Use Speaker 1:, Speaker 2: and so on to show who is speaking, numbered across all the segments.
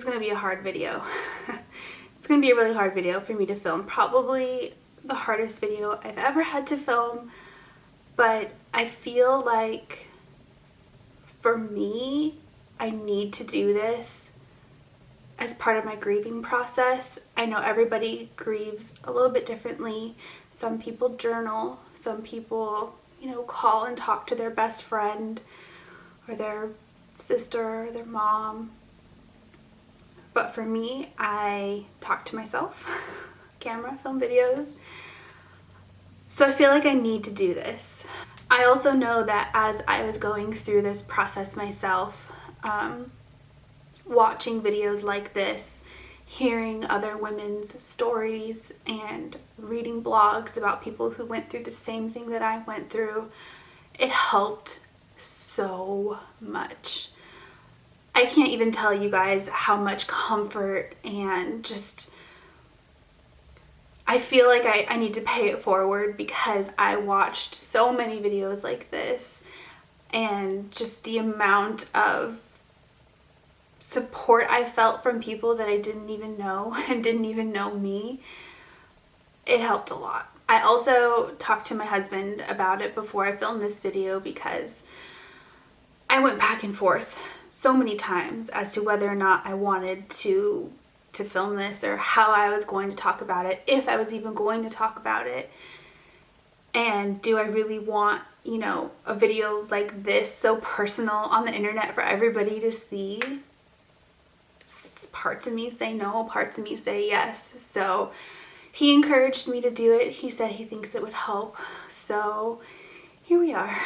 Speaker 1: gonna be a hard video. It's gonna be a really hard video for me to film. Probably the hardest video I've ever had to film, but I feel like for me, I need to do this as part of my grieving process. I know everybody grieves a little bit differently. Some people journal, some people, you know, call and talk to their best friend or their sister or their mom. But for me, I talk to myself, camera, film videos. So I feel like I need to do this. I also know that as I was going through this process myself, watching videos like this, hearing other women's stories, and reading blogs about people who went through the same thing that I went through, it helped so much. I can't even tell you guys how much comfort and just, I feel like I need to pay it forward because I watched so many videos like this, and just the amount of support I felt from people that I didn't even know and didn't even know me, it helped a lot. I also talked to my husband about it before I filmed this video because I went back and forth so many times as to whether or not I wanted to film this or how I was going to talk about it, if I was even going to talk about it. And do I really want, you know, a video like this so personal on the internet for everybody to see? Parts of me say no, parts of me say yes. So he encouraged me to do it. He said he thinks it would help. So here we are.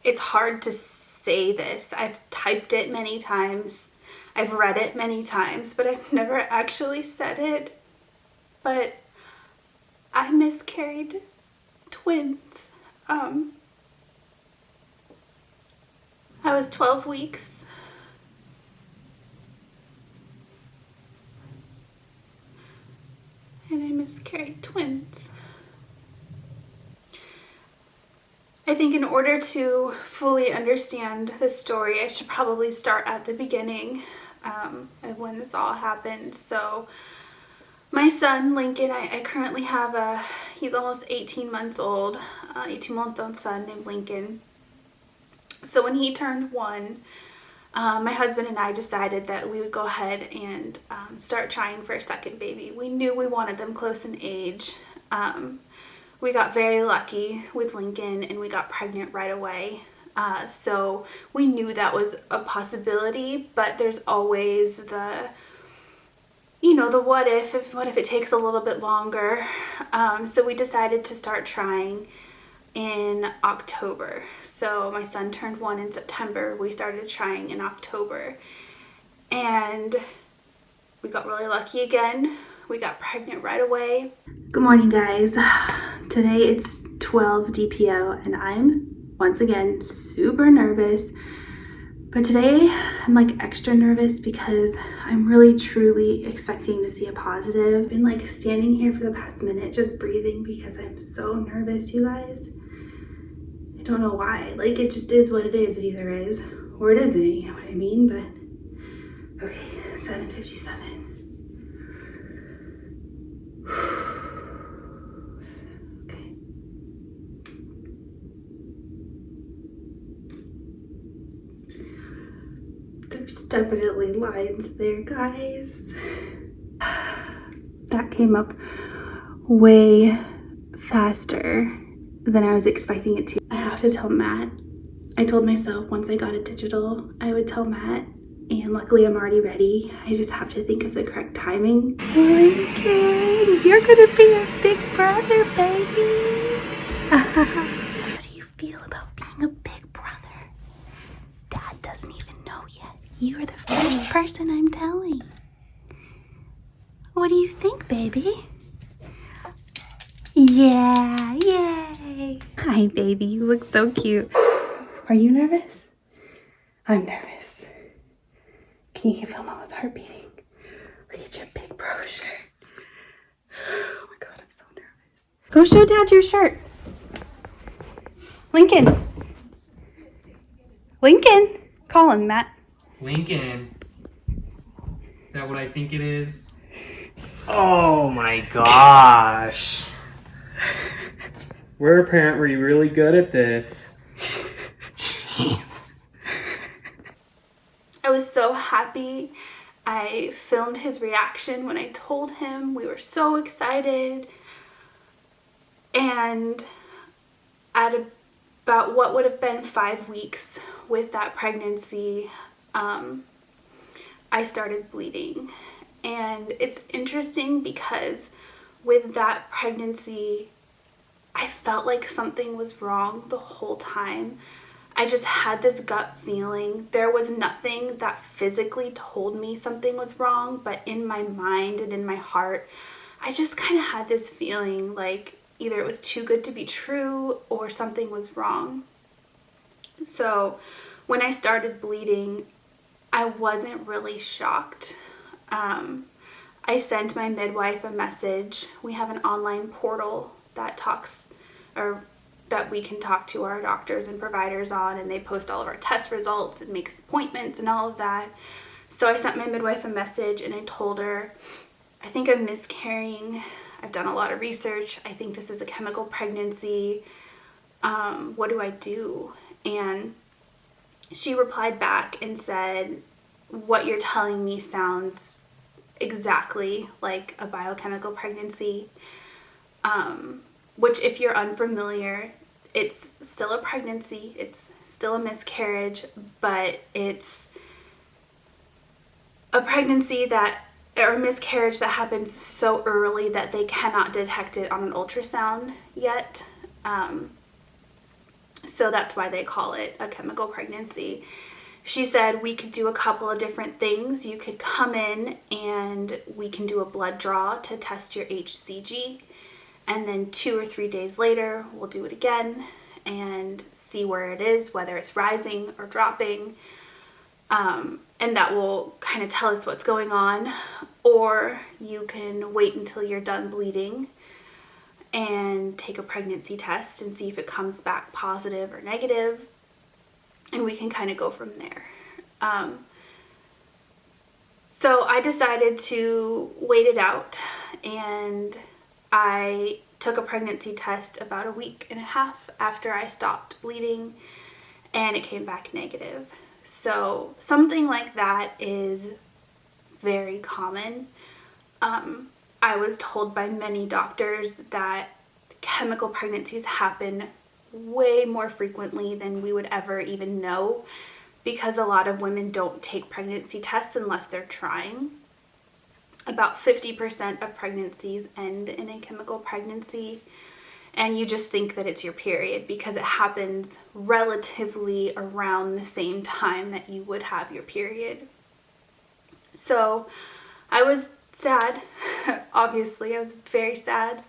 Speaker 1: It's hard to say this. I've typed it many times. I've read it many times, but I've never actually said it. But I miscarried twins. I was 12 weeks. And I miscarried twins. I think in order to fully understand this story, I should probably start at the beginning of when this all happened. So my son, Lincoln, I currently have he's almost 18 months old, 18-month-old son named Lincoln. So when he turned 1, my husband and I decided that we would go ahead and start trying for a second baby. We knew we wanted them close in age. We got very lucky with Lincoln and we got pregnant right away. So we knew that was a possibility, but there's always the, you know, the what if it takes a little bit longer. So we decided to start trying in October. So my son turned 1 in September. We started trying in October. And we got really lucky again. We got pregnant right away. Good morning, guys. Today it's 12 DPO and I'm once again super nervous. But today I'm like extra nervous because I'm really truly expecting to see a positive. I've been like standing here for the past minute just breathing because I'm so nervous, you guys. I don't know why. Like, it just is what it is. It either is or it isn't, you know what I mean? But okay, 7:57. Okay. There's definitely lines there, guys. That came up way faster than I was expecting it to. I have to tell Matt. I told myself once I got it digital, I would tell Matt, and luckily I'm already ready. I just have to think of the correct timing. Lincoln, you're gonna be a big brother, baby. How do you feel about being a big brother? Dad doesn't even know yet. You're the first person I'm telling. What do you think, baby? Yeah, yay. Hi, baby, you look so cute. Are you nervous? I'm nervous. Can you feel Mama's heart beating? Look at your big bro shirt. Oh my God, I'm so nervous. Go show Dad your shirt. Lincoln. Lincoln. Call him, Matt.
Speaker 2: Lincoln. that what I think it is?
Speaker 3: Oh my gosh.
Speaker 2: We're apparently really good at this.
Speaker 3: Jeez.
Speaker 1: I was so happy. I filmed his reaction when I told him. We were so excited. And at about what would have been 5 weeks with that pregnancy, I started bleeding. And it's interesting because with that pregnancy, I felt like something was wrong the whole time. I just had this gut feeling. There was nothing that physically told me something was wrong, but in my mind and in my heart, I just kind of had this feeling like either it was too good to be true or something was wrong. So when I started bleeding, I wasn't really shocked. I sent my midwife a message. We have an online portal that talks, or that we can talk to our doctors and providers on, and they post all of our test results and make appointments and all of that. So I sent my midwife a message and I told her, I think I'm miscarrying. I've done a lot of research. I think this is a chemical pregnancy. What do I do? And she replied back and said, what you're telling me sounds exactly like a biochemical pregnancy, which if you're unfamiliar, it's still a pregnancy, it's still a miscarriage, but it's a pregnancy that, or a miscarriage that happens so early that they cannot detect it on an ultrasound yet. So that's why they call it a chemical pregnancy. She said we could do a couple of different things. You could come in and we can do a blood draw to test your HCG. And then 2 or 3 days later, we'll do it again and see where it is, whether it's rising or dropping. And that will kind of tell us what's going on. Or you can wait until you're done bleeding and take a pregnancy test and see if it comes back positive or negative. And we can kind of go from there. So I decided to wait it out, and I took a pregnancy test about 1.5 weeks after I stopped bleeding, and it came back negative. So something like that is very common. I was told by many doctors that chemical pregnancies happen way more frequently than we would ever even know, because a lot of women don't take pregnancy tests unless they're trying. About 50% of pregnancies end in a chemical pregnancy, and you just think that it's your period because it happens relatively around the same time that you would have your period. So I was sad. Obviously, I was very sad.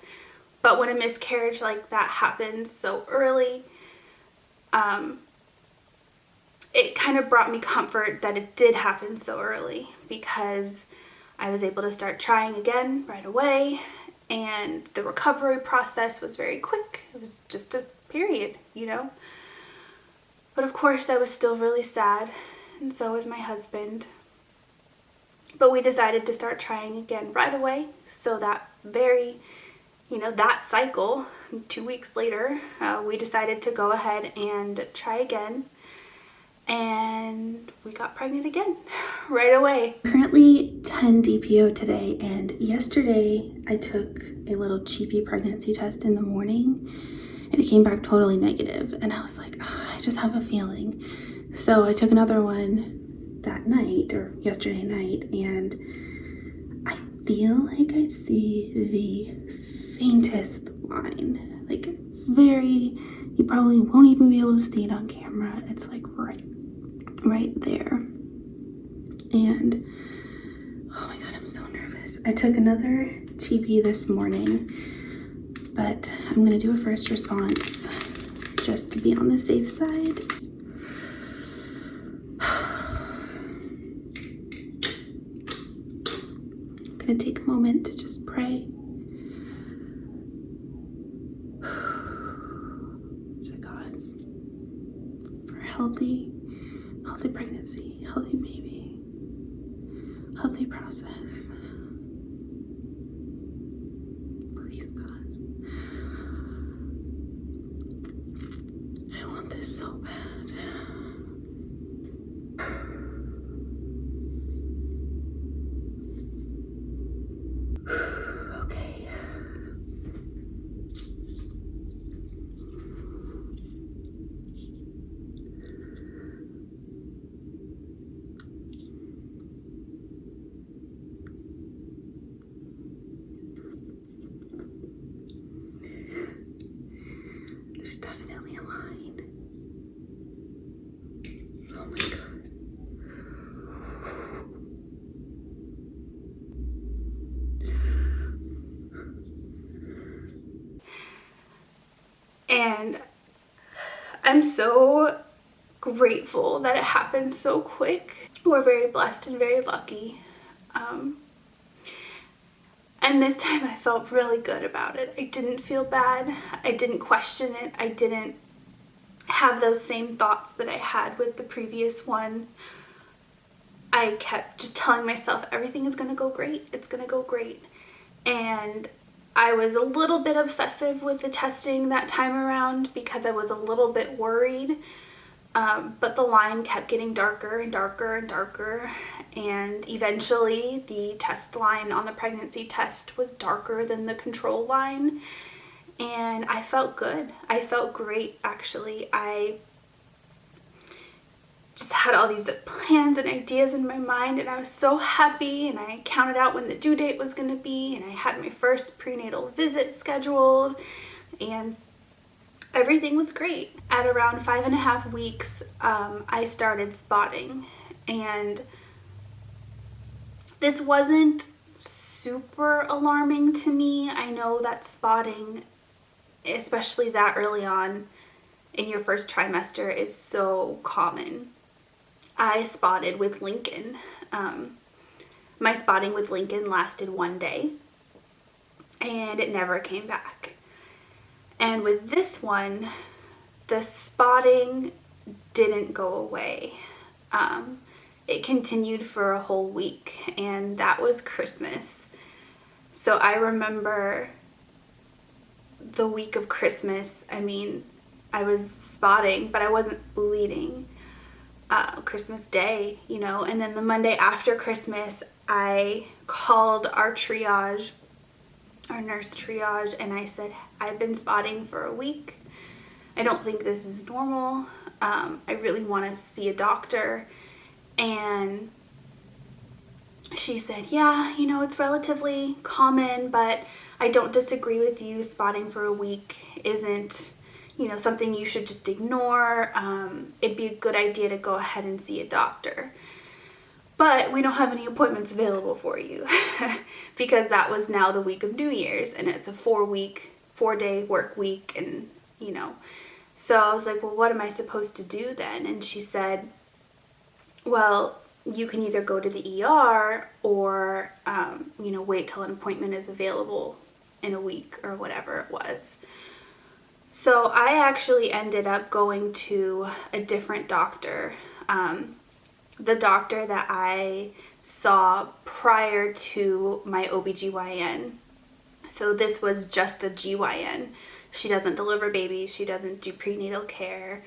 Speaker 1: But when a miscarriage like that happens so early, it kind of brought me comfort that it did happen so early, because I was able to start trying again right away, and the recovery process was very quick. It was just a period, you know. But of course, I was still really sad, and so was my husband. But we decided to start trying again right away, so that that cycle, 2 weeks later, we decided to go ahead and try again, and we got pregnant again right away. Currently 10 DPO today, and yesterday I took a little cheapy pregnancy test in the morning, and it came back totally negative, and I was like, I just have a feeling. So I took another one that night, or yesterday night, and I feel like I see the faintest line, like very, you probably won't even be able to see it on camera. It's like right there. And oh my god, I'm so nervous. I took another TB this morning, but I'm gonna do a first response just to be on the safe side. I'm gonna take a moment to just pray. To God for healthy pregnancy, healthy baby. healthy process. Please, God. I want this so bad. Okay. There's definitely a line. Oh my God. And I'm so grateful that it happened so quick. We're very blessed and very lucky. And this time I felt really good about it. I didn't feel bad. I didn't question it. I didn't have those same thoughts that I had with the previous one. I kept just telling myself everything is going to go great. It's going to go great. And I was a little bit obsessive with the testing that time around because I was a little bit worried. But the line kept getting darker and darker and darker, and eventually the test line on the pregnancy test was darker than the control line, and I felt good. I felt great, actually. I just had all these plans and ideas in my mind, and I was so happy, and I counted out when the due date was going to be, and I had my first prenatal visit scheduled, and everything was great. At around 5.5 weeks, I started spotting, and this wasn't super alarming to me. I know that spotting, especially that early on in your first trimester, is so common. I spotted with Lincoln. My spotting with Lincoln lasted 1 day, and it never came back. And with this one, the spotting didn't go away. It continued for a whole week, and that was Christmas. So I remember the week of Christmas. I mean, I was spotting, but I wasn't bleeding. Christmas Day, you know, and then the Monday after Christmas, I called our triage, our nurse triage, and I said, I've been spotting for a week. I don't think this is normal. I really want to see a doctor. And she said, yeah, you know, it's relatively common, but I don't disagree with you. Spotting for a week isn't, you know, something you should just ignore. It'd be a good idea to go ahead and see a doctor. But we don't have any appointments available for you because that was now the week of New Year's, and it's a 4-day work week, and, you know. So I was like, well, what am I supposed to do then? And she said, well, you can either go to the ER or, you know, wait till an appointment is available in a week or whatever it was. So I actually ended up going to a different doctor. The doctor that I saw prior to my OBGYN. So this was just a GYN. She doesn't deliver babies. She doesn't do prenatal care.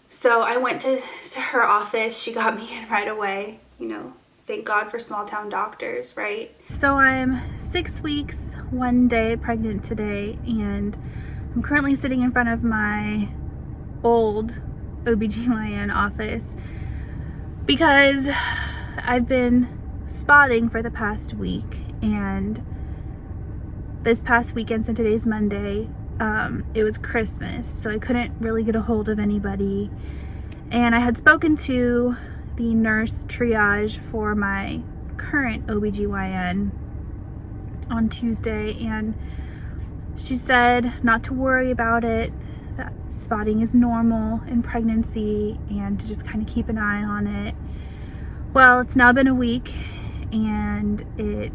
Speaker 1: So I went to her office. She got me in right away. You know, thank God for small town doctors, right? So I'm 6 weeks, 1 day pregnant today, and I'm currently sitting in front of my old OBGYN office because I've been spotting for the past week, and this past weekend, so today's Monday, it was Christmas, so I couldn't really get a hold of anybody. And I had spoken to the nurse triage for my current OBGYN on Tuesday, and she said not to worry about it, that spotting is normal in pregnancy, and to just kind of keep an eye on it. Well, it's now been a week, and it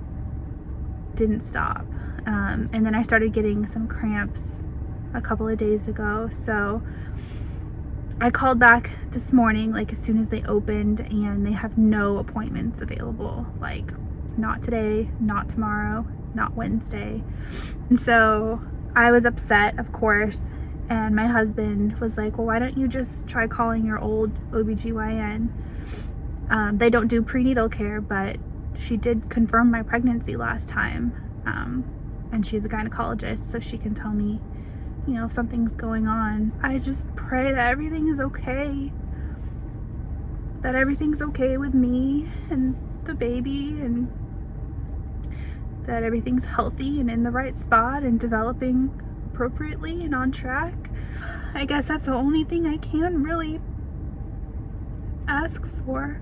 Speaker 1: didn't stop. And then I started getting some cramps a couple of days ago, so I called back this morning, like as soon as they opened, and they have no appointments available. Like, not today, not tomorrow, not Wednesday. And so I was upset, of course, and my husband was like, well, why don't you just try calling your old OBGYN? They don't do prenatal care, but she did confirm my pregnancy last time. And she's a gynecologist, so she can tell me, you know, if something's going on. I just pray that everything is okay. That everything's okay with me and the baby, and that everything's healthy and in the right spot and developing appropriately and on track. I guess that's the only thing I can really ask for.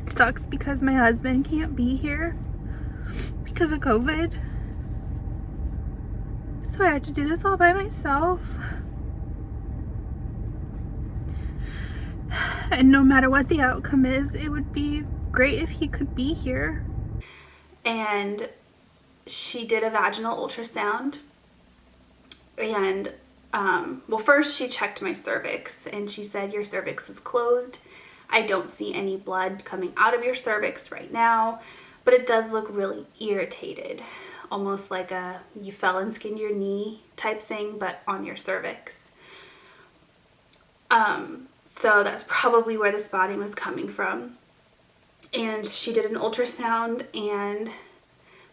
Speaker 1: It sucks because my husband can't be here because of COVID. So I had to do this all by myself. And no matter what the outcome is, it would be great if he could be here. And she did a vaginal ultrasound. And, well, first she checked my cervix and she said, your cervix is closed. I don't see any blood coming out of your cervix right now, but it does look really irritated. Almost like you fell and skinned your knee type thing, but on your cervix. So that's probably where the spotting was coming from. And she did an ultrasound, and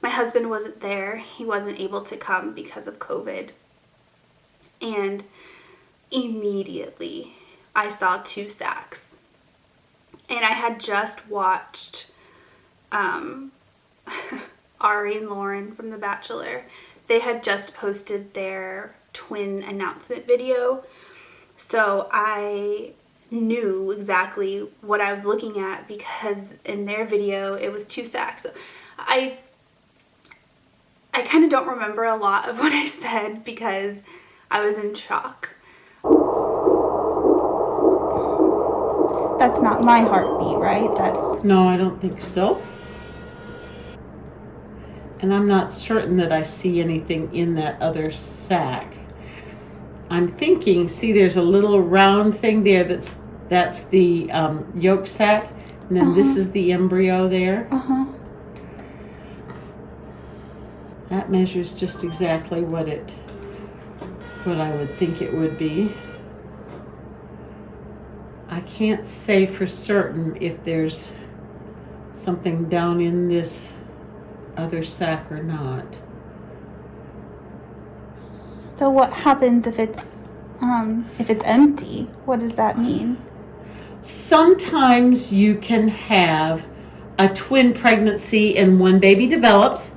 Speaker 1: my husband wasn't there. He wasn't able to come because of COVID. And immediately I saw 2 sacs. And I had just watched Ari and Lauren from The Bachelor. They had just posted their twin announcement video. So I knew exactly what I was looking at because in their video it was 2 sacs. So I kind of don't remember a lot of what I said because I was in shock. That's not my heartbeat, right? That's...
Speaker 4: No, I don't think so. And I'm not certain that I see anything in that other sac. I'm thinking, see, there's a little round thing there that's the yolk sac, and then this is the embryo there. That measures just exactly what I would think it would be. I can't say for certain if there's something down in this other sac or not.
Speaker 1: So what happens if it's empty? What does that mean?
Speaker 4: Sometimes you can have a twin pregnancy and one baby develops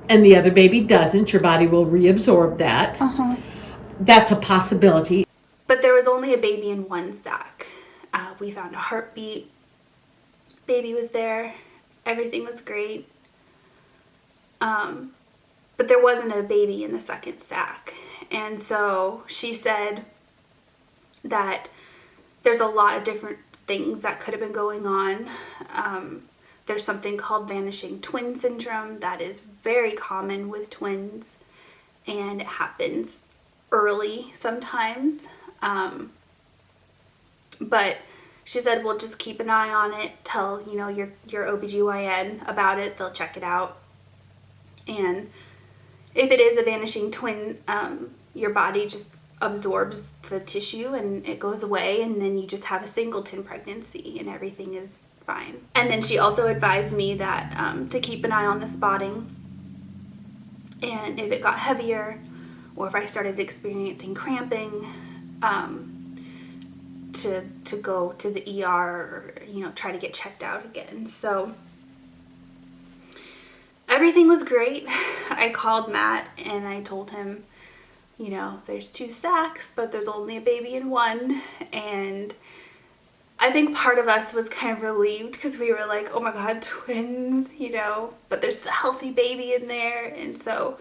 Speaker 4: and the other baby doesn't. Your body will reabsorb that. That's a possibility.
Speaker 1: But there was only a baby in 1 sac. We found a heartbeat. Baby was there. Everything was great. But there wasn't a baby in the 2nd sac. And so she said that there's a lot of different things that could have been going on. There's something called vanishing twin syndrome that is very common with twins, and it happens early sometimes. But she said, well, just keep an eye on it. Tell, you know, your OBGYN about it. They'll check it out. And if it is a vanishing twin, your body just absorbs the tissue and it goes away, and then you just have a singleton pregnancy and everything is fine. And then she also advised me that to keep an eye on the spotting, and if it got heavier or if I started experiencing cramping, to go to the ER or, you know, try to get checked out again. So everything was great. I called Matt and I told him, you know, there's 2 sacs, but there's only a baby in 1. And I think part of us was kind of relieved because we were like, oh my God, twins, you know, but there's a healthy baby in there. And so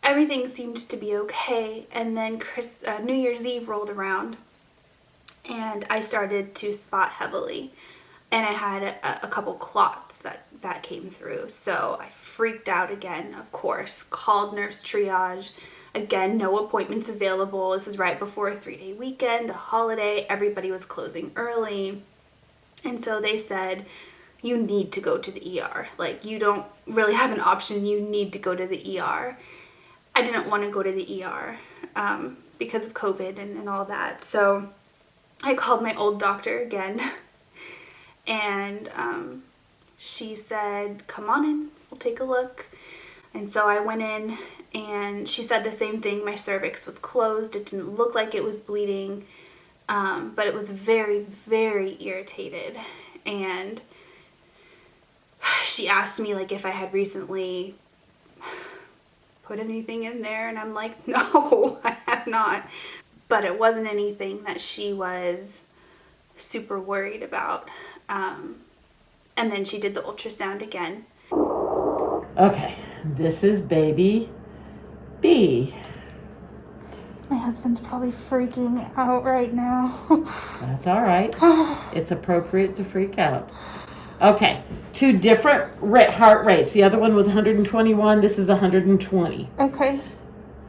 Speaker 1: everything seemed to be okay. And then New Year's Eve rolled around and I started to spot heavily. And I had a couple clots that came through. So I freaked out again, of course, called nurse triage. Again, no appointments available. This is right before a 3-day weekend, a holiday. Everybody was closing early. And so they said, you need to go to the ER. Like, you don't really have an option. You need to go to the ER. I didn't want to go to the ER because of COVID and all that. So I called my old doctor again, and she said, come on in, we'll take a look. And so I went in, and she said the same thing. My cervix was closed. It didn't look like it was bleeding, but it was very, very irritated. And she asked me, like, if I had recently put anything in there, and I'm like, no, I have not. But it wasn't anything that she was super worried about. And then she did the ultrasound again.
Speaker 4: Okay, this is baby B.
Speaker 1: My husband's probably freaking out right now.
Speaker 4: That's all right. It's appropriate to freak out. Okay, 2 different heart rates. The other one was 121. This is 120.
Speaker 1: Okay.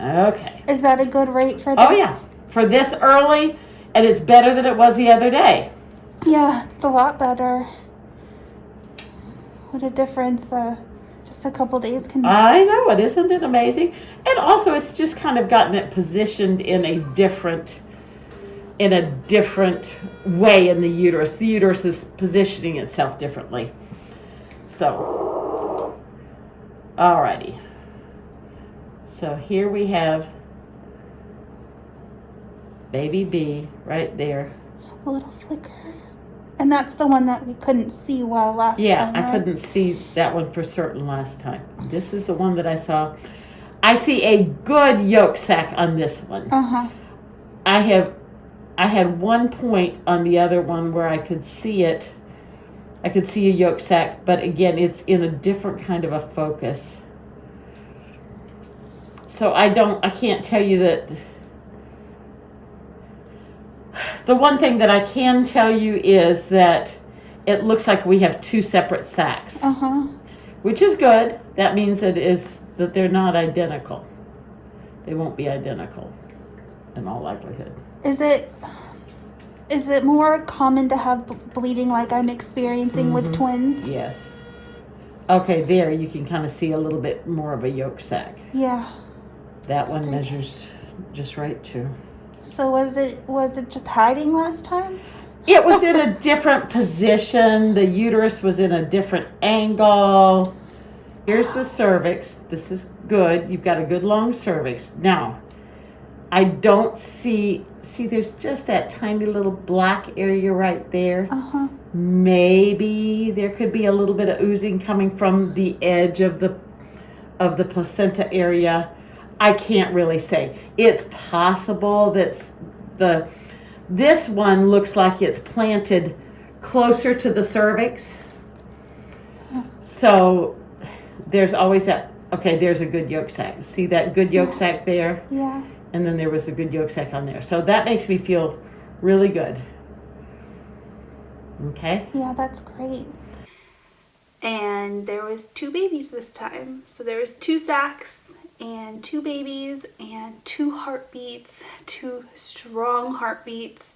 Speaker 4: Okay.
Speaker 1: Is that a good rate for this?
Speaker 4: Oh, yeah. For this early, and it's better than it was the other day.
Speaker 1: Yeah, it's a lot better. What a difference just a couple days can make.
Speaker 4: I know it, isn't it amazing? And also, it's just kind of gotten it positioned in a different way in the uterus. The uterus is positioning itself differently. So, alrighty. So here we have baby B right there.
Speaker 1: A little flicker. And that's the one that we couldn't see last time.
Speaker 4: Yeah,
Speaker 1: right?
Speaker 4: I couldn't see that one for certain last time. This is the one that I saw. I see a good yolk sac on this one.
Speaker 1: Uh-huh.
Speaker 4: I had one point on the other one where I could see it. I could see a yolk sac, but again, it's in a different kind of a focus. So I can't tell you that. The one thing that I can tell you is that it looks like we have 2 separate sacs, which is good. That means that they're not identical. They won't be identical in all likelihood.
Speaker 1: Is it more common to have bleeding like I'm experiencing with twins?
Speaker 4: Yes. Okay, there you can kind of see a little bit more of a yolk sac.
Speaker 1: Yeah.
Speaker 4: That one measures just right too.
Speaker 1: So was it just hiding last time?
Speaker 4: It was in a different position. The uterus was in a different angle. Here's the cervix. This is good. You've got a good long cervix. Now, I don't see there's just that tiny little black area right there. Maybe there could be a little bit of oozing coming from the edge of the placenta area. I can't really say. It's possible that this one looks like it's planted closer to the cervix. So there's always that. Okay, there's a good yolk sac. See that good yolk sac there?
Speaker 1: Yeah.
Speaker 4: And then there was the good yolk sac on there. So that makes me feel really good. Okay?
Speaker 1: Yeah, that's great. And there was 2 babies this time. So there was 2 sacs and 2 babies and 2 heartbeats, 2 strong heartbeats.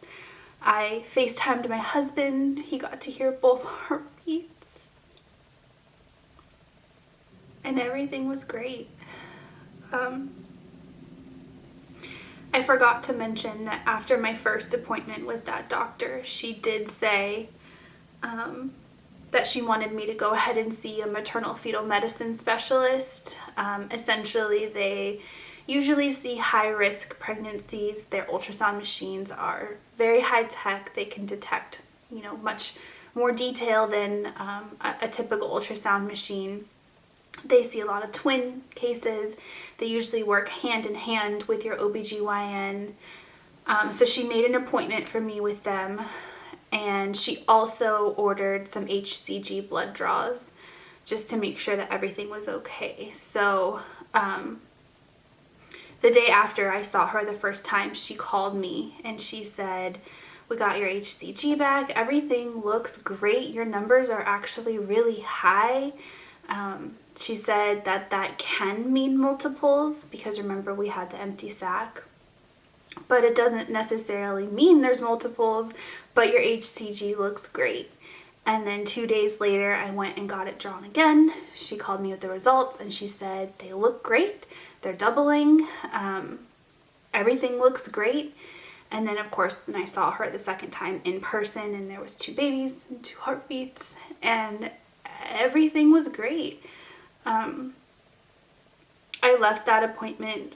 Speaker 1: I FaceTimed my husband. He got to hear both heartbeats. And everything was great. I forgot to mention that after my first appointment with that doctor, she did say that she wanted me to go ahead and see a maternal fetal medicine specialist. Essentially, they usually see high-risk pregnancies. Their ultrasound machines are very high-tech. They can detect, much more detail than a typical ultrasound machine. They see a lot of twin cases. They usually work hand in hand with your OBGYN. So she made an appointment for me with them, and she also ordered some HCG blood draws just to make sure that everything was okay. So the day after I saw her the first time, she called me and she said, "We got your HCG back. Everything looks great. Your numbers are actually really high. She said that that can mean multiples because remember we had the empty sac, but it doesn't necessarily mean there's multiples, but your HCG looks great. And then 2 days later, I went and got it drawn again. She called me with the results and she said, they look great. They're doubling. Everything looks great. And then of course, then I saw her the second time in person and there was 2 babies and 2 heartbeats and everything was great. I left that appointment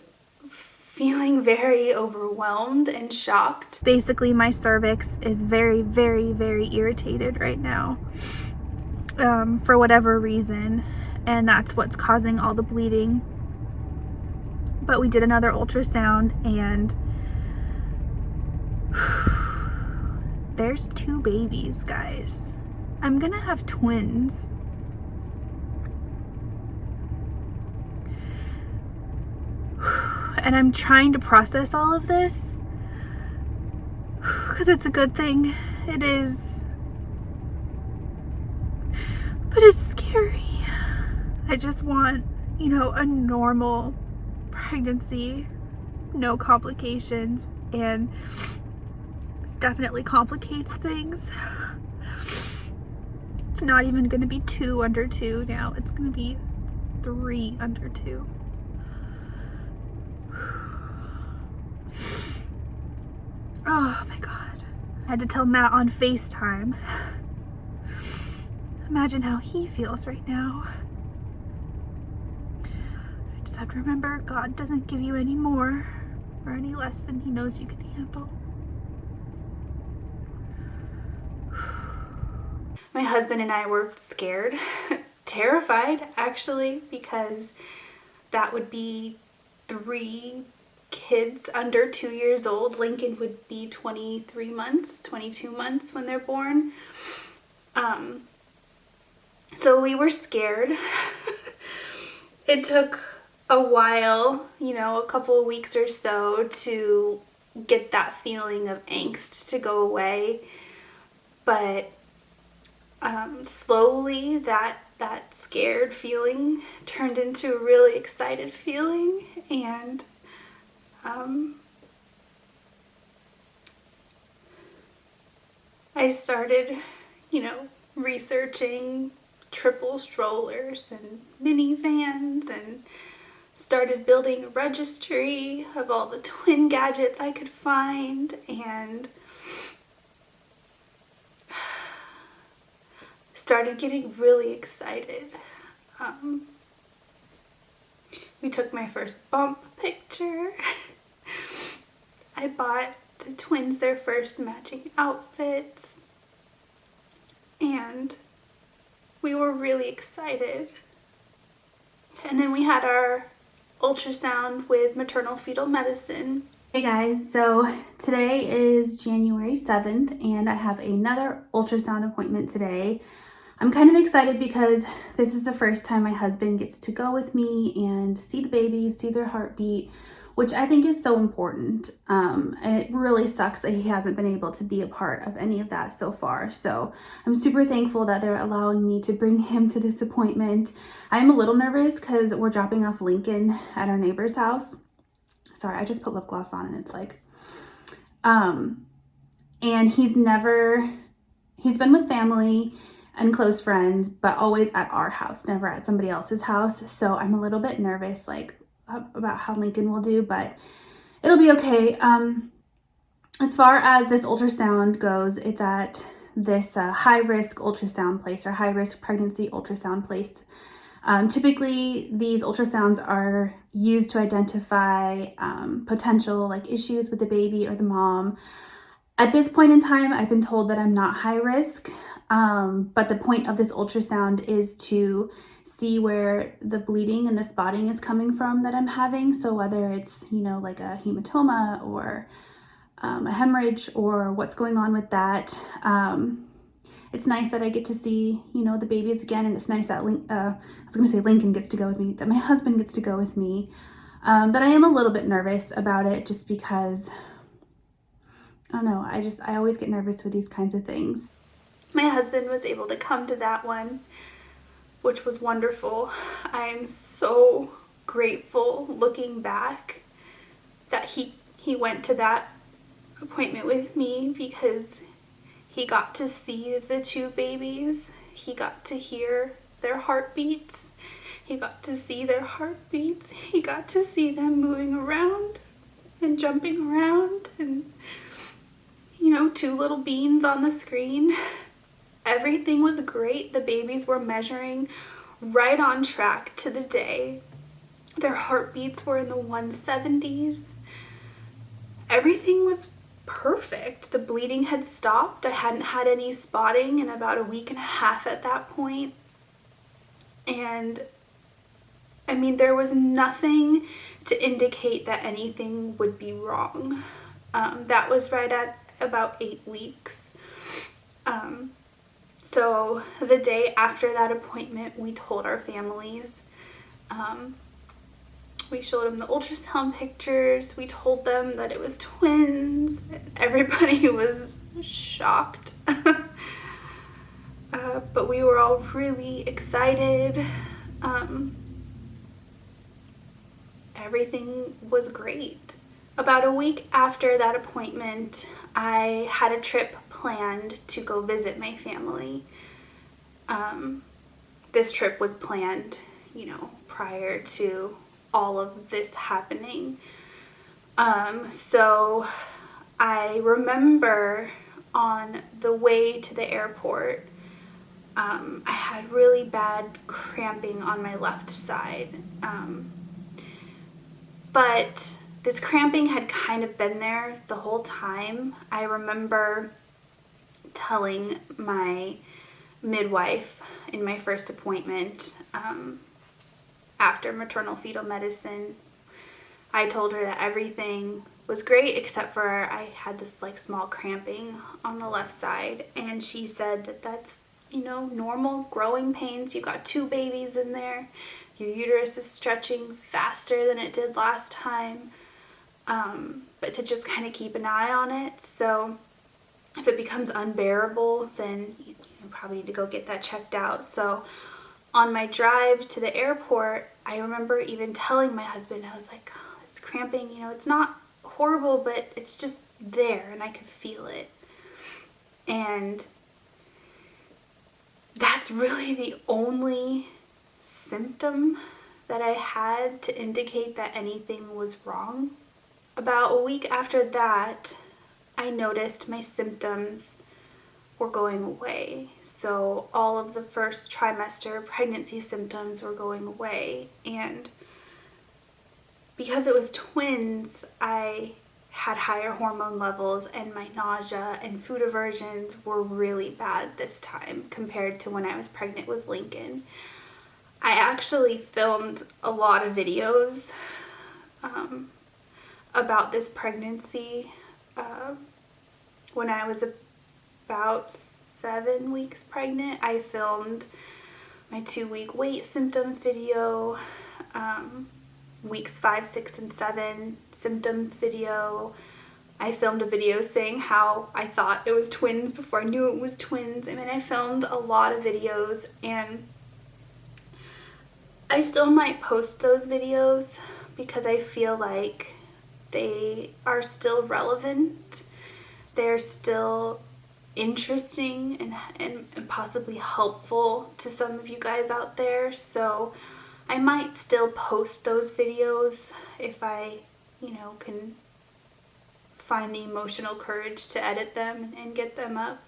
Speaker 1: feeling very overwhelmed and shocked. Basically, my cervix is very, very, very irritated right now for whatever reason, and that's what's causing all the bleeding. But we did another ultrasound and there's 2 babies, guys. I'm gonna have twins. And I'm trying to process all of this because it's a good thing. It is. But it's scary. I just want, you know, a normal pregnancy, no complications, and it definitely complicates things. It's not even going to be 2 under 2 now. It's going to be 3 under 2. Oh my God. I had to tell Matt on FaceTime. Imagine how he feels right now. I just have to remember God doesn't give you any more or any less than he knows you can handle. My husband and I were scared, terrified actually, because that would be 3 kids under 2 years old. Lincoln would be 23 months, 22 months when they're born. So we were scared. It took a while, you know, a couple of weeks or so to get that feeling of angst to go away. But slowly that scared feeling turned into a really excited feeling, and I started, you know, researching triple strollers and minivans and started building a registry of all the twin gadgets I could find, and started getting really excited. We took my first bump picture. I bought the twins their first matching outfits, and we were really excited. And then we had our ultrasound with maternal fetal medicine. Hey guys, so today is January 7th and I have another ultrasound appointment today. I'm kind of excited because this is the first time my husband gets to go with me and see the babies, see their heartbeat, which I think is so important. And it really sucks that he hasn't been able to be a part of any of that so far. So I'm super thankful that they're allowing me to bring him to this appointment. I'm a little nervous because we're dropping off Lincoln at our neighbor's house. Sorry, I just put lip gloss on and it's like, and he's been with family and close friends, but always at our house, never at somebody else's house. So I'm a little bit nervous, like, about how Lincoln will do, but it'll be okay. As far as this ultrasound goes, it's at this high-risk ultrasound place, or high-risk pregnancy ultrasound place. Typically, these ultrasounds are used to identify potential like issues with the baby or the mom. At this point in time, I've been told that I'm not high risk, but the point of this ultrasound is to see where the bleeding and the spotting is coming from that I'm having. So whether it's, you know, like a hematoma or a hemorrhage or what's going on with that. It's nice that I get to see, you know, the babies again, and it's nice that Lincoln gets to go with me, that my husband gets to go with me. But I am a little bit nervous about it just because, I don't know, I always get nervous with these kinds of things. My husband was able to come to that one. which was wonderful. I'm so grateful looking back that he went to that appointment with me, because he got to see the two babies. He got to hear their heartbeats. He got to see their heartbeats. He got to see them moving around and jumping around, and, you know, two little beans on the screen. Everything was great. The babies were measuring right on track to the day. Their heartbeats were in the 170s. Everything was perfect. The bleeding had stopped. I hadn't had any spotting in about a week and a half at that point. And I mean, there was nothing to indicate that anything would be wrong. That was right at about 8 weeks. So the day after that appointment, we told our families. We showed them the ultrasound pictures. We told them that it was twins. Everybody was shocked. But we were all really excited. Everything was great. About a week after that appointment, I had a trip planned to go visit my family. This trip was planned, you know, prior to all of this happening. So I remember on the way to the airport, I had really bad cramping on my left side. But this cramping had kind of been there the whole time. I remember telling my midwife in my first appointment, after maternal fetal medicine, I told her that everything was great except for I had this like small cramping on the left side, and she said that that's, you know, normal growing pains. You got two babies in there. Your uterus is stretching faster than it did last time. But to just kind of keep an eye on it. So if it becomes unbearable, then you probably need to go get that checked out. So on my drive to the airport, I remember even telling my husband, I was like, oh, it's cramping, you know, it's not horrible, but it's just there and I could feel it. And that's really the only symptom that I had to indicate that anything was wrong. About a week after that, I noticed my symptoms were going away. So all of the first trimester pregnancy symptoms were going away. And because it was twins, I had higher hormone levels, and my nausea and food aversions were really bad this time compared to when I was pregnant with Lincoln. I actually filmed a lot of videos about this pregnancy when I was about 7 weeks pregnant. I filmed my 2-week weight symptoms video, weeks 5, 6, and 7 symptoms video. I filmed a video saying how I thought it was twins before I knew it was twins. I mean, I filmed a lot of videos, and I still might post those videos because I feel like they are still relevant. They're still interesting and possibly helpful to some of you guys out there. So I might still post those videos if I, you know, can find the emotional courage to edit them and get them up.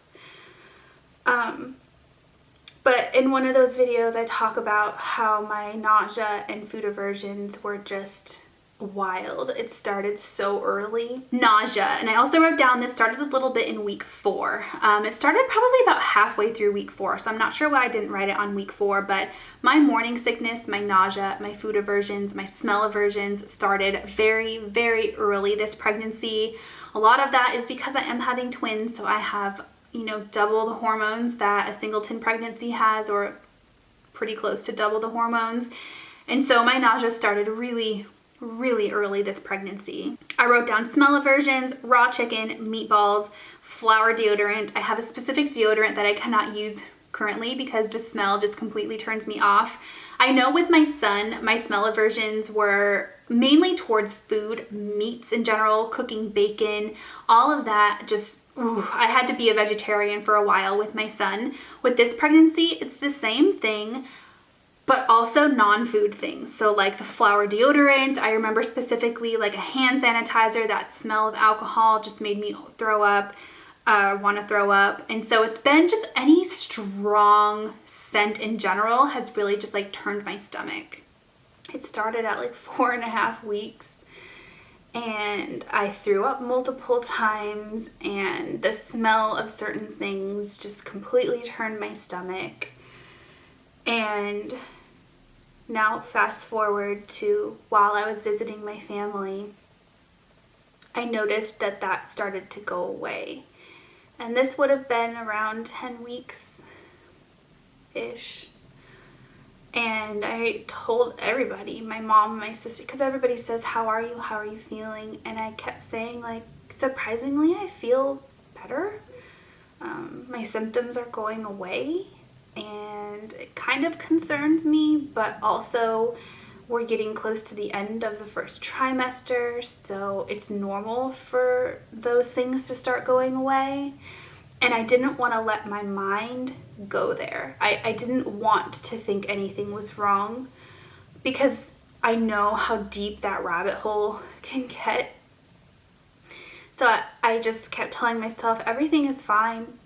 Speaker 1: But in one of those videos, I talk about how my nausea and food aversions were just wild. It started so early. Nausea, and I also wrote down this started a little bit in week 4. It started probably about halfway through week 4, so I'm not sure why I didn't write it on week 4, but my morning sickness, my nausea, my food aversions, my smell aversions started very, very early this pregnancy. A lot of that is because I am having twins, so I have, you know, double the hormones that a singleton pregnancy has, or pretty close to double the hormones. And so my nausea started really early this pregnancy. I wrote down smell aversions, raw chicken, meatballs, flour deodorant. I have a specific deodorant that I cannot use currently because the smell just completely turns me off. I know with my son, my smell aversions were mainly towards food, meats in general, cooking bacon, all of that just, I had to be a vegetarian for a while with my son. With this pregnancy, it's the same thing, but also non-food things. So like the flower deodorant, I remember specifically like a hand sanitizer, that smell of alcohol just made me throw up, want to throw up. And so it's been just any strong scent in general has really just like turned my stomach. It started at like 4.5 weeks and I threw up multiple times, and the smell of certain things just completely turned my stomach. And now fast forward to while I was visiting my family, I noticed that that started to go away. And this would have been around 10 weeks-ish. And I told everybody, my mom, my sister, because everybody says, how are you? How are you feeling? And I kept saying, like, surprisingly, I feel better. My symptoms are going away. And it kind of concerns me, but also we're getting close to the end of the first trimester, so it's normal for those things to start going away. And I didn't want to let my mind go there. I didn't want to think anything was wrong because I know how deep that rabbit hole can get. So I just kept telling myself, everything is fine.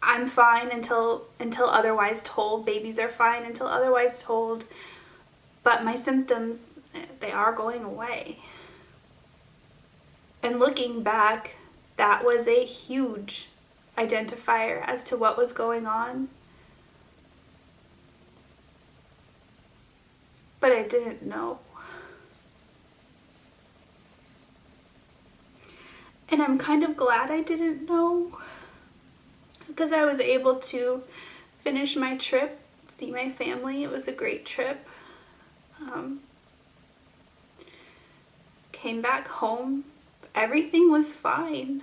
Speaker 1: I'm fine until otherwise told. Babies are fine until otherwise told. But my symptoms, they are going away. And looking back, that was a huge identifier as to what was going on. But I didn't know. And I'm kind of glad I didn't know, because I was able to finish my trip, see my family. It was a great trip. Came back home. Everything was fine.